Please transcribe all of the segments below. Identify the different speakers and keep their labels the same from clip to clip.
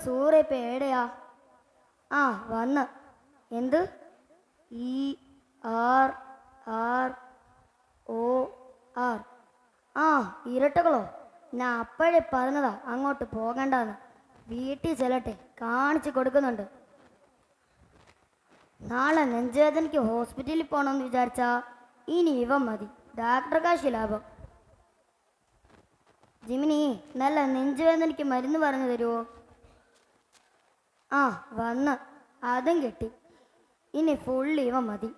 Speaker 1: സൂറ ഇപ്പം എവിടെയാ? ആ വന്ന്. എന്ത്? ERROR. ആ ഇരട്ടകളോ? ഞാൻ അപ്പോഴേ പറഞ്ഞതാ അങ്ങോട്ട് പോകണ്ടെന്ന്. വീട്ടിൽ ചെല്ലട്ടെ, കാണിച്ചു കൊടുക്കുന്നുണ്ട്. നാളെ നെഞ്ചുവേദനയ്ക്ക് ഹോസ്പിറ്റലിൽ പോകണമെന്ന് വിചാരിച്ചാ ഇനി ഇവ മതി. ഡോക്ടർ കാശ് ലാഭം. ജിമിനി, നല്ല നെഞ്ചുവേദനയ്ക്ക് മരുന്ന് പറഞ്ഞു തരുമോ? ആ വന്ന്. അതും കിട്ടി. ഇനി ഫുൾ ഇവ മതി.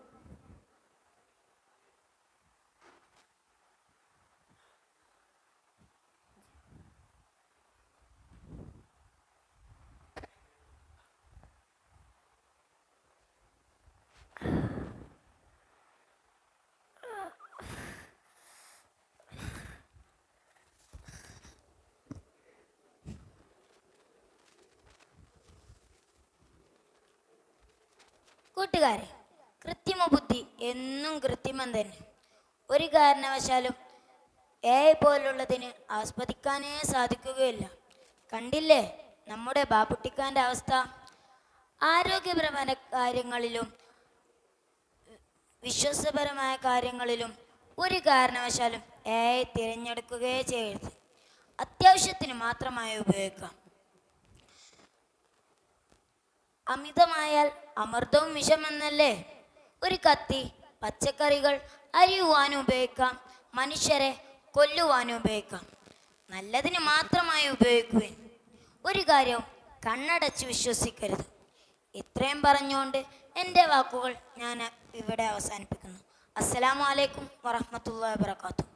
Speaker 2: കൂട്ടുകാരെ, കൃത്രിമ ബുദ്ധി എന്നും കൃത്രിമം തന്നെ. ഒരു കാരണവശാലും AI പോലുള്ളതിന് ആസ്വദിക്കാനേ സാധിക്കുകയില്ല. കണ്ടില്ലേ നമ്മുടെ ബാബുട്ടിക്കാൻ്റെ അവസ്ഥ? ആരോഗ്യപരമായ കാര്യങ്ങളിലും വിശ്വാസപരമായ കാര്യങ്ങളിലും ഒരു കാരണവശാലും AI തിരഞ്ഞെടുക്കുകയേ ചെയ്യരുത്. അത്യാവശ്യത്തിന് മാത്രമായി ഉപയോഗിക്കാം. അമിതമായാൽ അമൃതവും വിഷമെന്നല്ലേ? ഒരു കത്തി പച്ചക്കറികൾ അരിയുവാനും ഉപയോഗിക്കാം, മനുഷ്യരെ കൊല്ലുവാനും ഉപയോഗിക്കാം. നല്ലതിന് മാത്രമായി ഉപയോഗിക്കുവിൻ. ഒരു കാര്യവും കണ്ണടച്ച് വിശ്വസിക്കരുത്. ഇത്രയും പറഞ്ഞുകൊണ്ട് എൻ്റെ വാക്കുകൾ ഞാൻ ഇവിടെ അവസാനിപ്പിക്കുന്നു. അസ്സലാമു അലൈക്കും വറഹ്മത്തുള്ളാഹി വബറകാതുഹു.